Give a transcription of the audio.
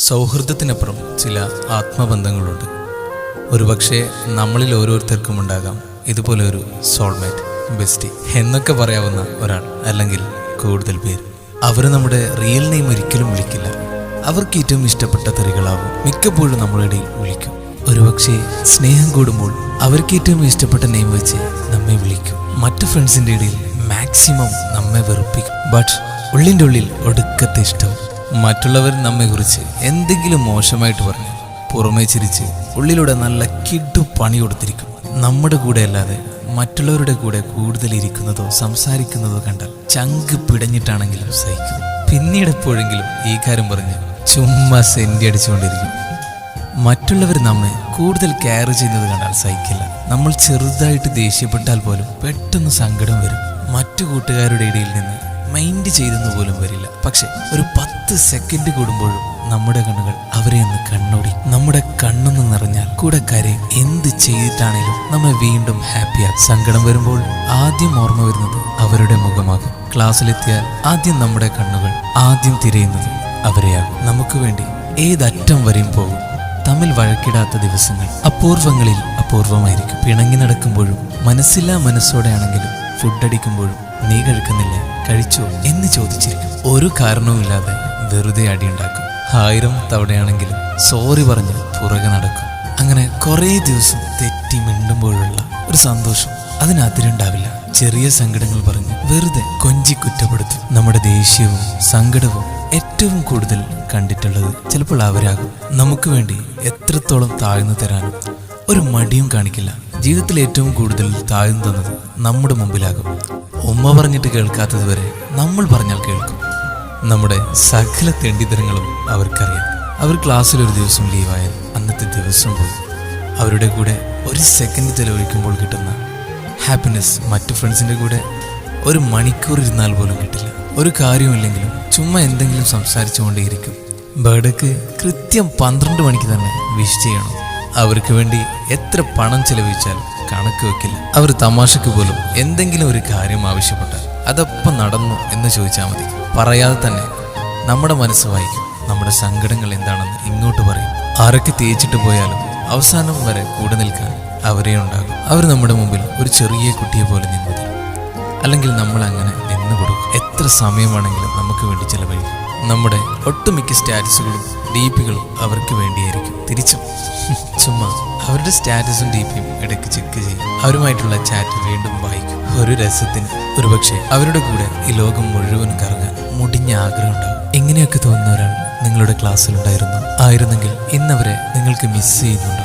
സൗഹൃദത്തിനപ്പുറം ചില ആത്മബന്ധങ്ങളുണ്ട്. ഒരുപക്ഷെ നമ്മളിൽ ഓരോരുത്തർക്കും ഉണ്ടാകാം ഇതുപോലെ ഒരു സോൾമേറ്റ്, ബെസ്റ്റി എന്നൊക്കെ പറയാവുന്ന ഒരാൾ, അല്ലെങ്കിൽ കൂടുതൽ പേര്. അവർ നമ്മുടെ റിയൽ നെയിം ഒരിക്കലും വിളിക്കില്ല. അവർക്ക് ഏറ്റവും ഇഷ്ടപ്പെട്ട തെറികളാവും മിക്കപ്പോഴും നമ്മളുടെ ഇടയിൽ വിളിക്കും. ഒരുപക്ഷെ സ്നേഹം കൂടുമ്പോൾ അവർക്ക് ഏറ്റവും ഇഷ്ടപ്പെട്ട നെയിം വെച്ച് നമ്മെ വിളിക്കും. മറ്റു ഫ്രണ്ട്സിൻ്റെ ഇടയിൽ മാക്സിമം നമ്മെ വെറുപ്പിക്കും. ബട്ട് ഉള്ളിൻ്റെ ഉള്ളിൽ ഒടുക്കത്തെ ഇഷ്ടം. മറ്റുള്ളവർ നമ്മെക്കുറിച്ച് എന്തെങ്കിലും മോശമായിട്ട് പറഞ്ഞ് പുറമേ ചിരിച്ച് ഉള്ളിലൂടെ നല്ല കിഡു പണി കൊടുത്തിരിക്കും. നമ്മുടെ കൂടെ അല്ലാതെ മറ്റുള്ളവരുടെ കൂടെ കൂടുതൽ ഇരിക്കുന്നതോ സംസാരിക്കുന്നതോ കണ്ടാൽ ചങ്ക് പിടഞ്ഞിട്ടാണെങ്കിലും സഹിക്കും. പിന്നീട് എപ്പോഴെങ്കിലും ഈ കാര്യം പറഞ്ഞ് ചുമ്മാ സെന്റി അടിച്ചുകൊണ്ടിരിക്കും. മറ്റുള്ളവർ നമ്മെ കൂടുതൽ കെയർ ചെയ്യുന്നത് കണ്ടാൽ സഹിക്കില്ല. നമ്മൾ ചെറുതായിട്ട് ദേഷ്യപ്പെട്ടാൽ പോലും പെട്ടെന്ന് സങ്കടം വരും. മറ്റു കൂട്ടുകാരുടെ ഇടയിൽ നിന്ന് മൈൻഡ് ചെയ്തെന്ന് പോലും വരില്ല. പക്ഷെ ഒരു 10 സെക്കൻഡ് കൂടുമ്പോഴും നമ്മുടെ കണ്ണുകൾ അവരെ ഒന്ന് കണ്ണോടി. നമ്മുടെ കണ്ണൊന്ന് നിറഞ്ഞാൽ കൂടെ കരയും. എന്ത് ചെയ്തിട്ടാണേലും നമ്മെ വീണ്ടും ഹാപ്പിയാകും. സങ്കടം വരുമ്പോൾ ആദ്യം ഓർമ്മ വരുന്നത് അവരുടെ മുഖമാകും. ക്ലാസ്സിലെത്തിയാൽ ആദ്യം നമ്മുടെ കണ്ണുകൾ ആദ്യം തിരയുന്നത് അവരെയാകും. നമുക്ക് വേണ്ടി ഏതറ്റം വരെയും പോകും. തമ്മിൽ വഴക്കിടാത്ത ദിവസങ്ങൾ അപൂർവങ്ങളിൽ അപൂർവമായിരിക്കും. പിണങ്ങി നടക്കുമ്പോഴും മനസ്സില്ലാ മനസ്സോടെയാണെങ്കിലും ഫുഡടിക്കുമ്പോഴും നീ കഴിക്കുന്നില്ല, കഴിച്ചോ എന്ന് ചോദിച്ചിരിക്കും. ഒരു കാരണവുമില്ലാതെ വെറുതെ അടിയുണ്ടാക്കും. 1000 തവണയാണെങ്കിലും സോറി പറഞ്ഞ് പുറകെ നടക്കും. അങ്ങനെ കുറേ ദിവസം തെറ്റി മിണ്ടുമ്പോഴുള്ള ഒരു സന്തോഷം അതിനതിരുണ്ടാവില്ല. ചെറിയ സങ്കടങ്ങൾ പറഞ്ഞ് വെറുതെ കൊഞ്ചി കുറ്റപ്പെടുത്തും. നമ്മുടെ ദേഷ്യവും സങ്കടവും ഏറ്റവും കൂടുതൽ കണ്ടിട്ടുള്ളത് ചിലപ്പോൾ അവരാകും. നമുക്ക് വേണ്ടി എത്രത്തോളം താഴ്ന്നു തരാനും ഒരു മടിയും കാണിക്കില്ല. ജീവിതത്തിൽ ഏറ്റവും കൂടുതൽ താഴ്ന്നു തന്നത് നമ്മുടെ മുമ്പിലാകും. ഉമ്മ പറഞ്ഞിട്ട് കേൾക്കാത്തത് വരെ നമ്മൾ പറഞ്ഞാൽ കേൾക്കും. നമ്മുടെ സകല തെണ്ടിത്തരങ്ങളും അവർക്കറിയാം. അവർ ക്ലാസ്സിൽ ഒരു ദിവസം ലീവായാൽ അന്നത്തെ ദിവസം പോയി. അവരുടെ കൂടെ ഒരു സെക്കൻഡ് ചെലവഴിക്കുമ്പോൾ കിട്ടുന്ന ഹാപ്പിനെസ് മറ്റു ഫ്രണ്ട്സിൻ്റെ കൂടെ ഒരു മണിക്കൂർ ഇരുന്നാൽ പോലും കിട്ടില്ല. ഒരു കാര്യമില്ലെങ്കിലും ചുമ്മാ എന്തെങ്കിലും സംസാരിച്ചുകൊണ്ടേയിരിക്കും. ബർത്ത്ഡേക്ക് കൃത്യം 12 മണിക്ക് തന്നെ വിഷ് ചെയ്യണം. അവർക്ക് വേണ്ടി എത്ര പണം ചെലവഴിച്ചാലും കണക്ക് വെക്കില്ല. അവർ തമാശക്ക് പോലും എന്തെങ്കിലും ഒരു കാര്യം ആവശ്യപ്പെട്ടാൽ അതപ്പം നടന്നു എന്ന് ചോദിച്ചാൽ മതി. പറയാതെ തന്നെ നമ്മുടെ മനസ്സ് വായിക്കും. നമ്മുടെ സങ്കടങ്ങൾ എന്താണെന്ന് ഇങ്ങോട്ട് പറയും. ആരൊക്കെ തേച്ചിട്ട് പോയാലും അവസാനം വരെ കൂടെ നിൽക്കാൻ അവരേ ഉണ്ടാകും. അവർ നമ്മുടെ മുമ്പിൽ ഒരു ചെറിയ കുട്ടിയെ പോലെ നിന്നു തരും. അല്ലെങ്കിൽ നമ്മൾ അങ്ങനെ നിന്നു കൊടുക്കും. എത്ര സമയമാണെങ്കിലും നമുക്ക് വേണ്ടി ചെലവഴിക്കും. നമ്മുടെ ഒട്ടുമിക്ക സ്റ്റാറ്റസുകളും DPകളും അവർക്ക് വേണ്ടിയായിരിക്കും. തിരിച്ചും ചുമ്മാ അവരുടെ സ്റ്റാറ്റസും DPയും ഇടയ്ക്ക് ചെക്ക് ചെയ്യും. അവരുമായിട്ടുള്ള ചാറ്റ് വീണ്ടും വായിക്കും. ഒരു രസത്തിന്. ഒരുപക്ഷെ അവരുടെ കൂടെ ഈ ലോകം മുഴുവൻ കറങ്ങാൻ മുടിഞ്ഞ ആഗ്രഹം ഉണ്ടാകും. ഇങ്ങനെയൊക്കെ തോന്നുന്ന ഒരാൾ നിങ്ങളുടെ ക്ലാസ്സിലുണ്ടായിരുന്നു. ആയിരുന്നെങ്കിൽ ഇന്നവരെ നിങ്ങൾക്ക് മിസ് ചെയ്യുന്നുണ്ടോ?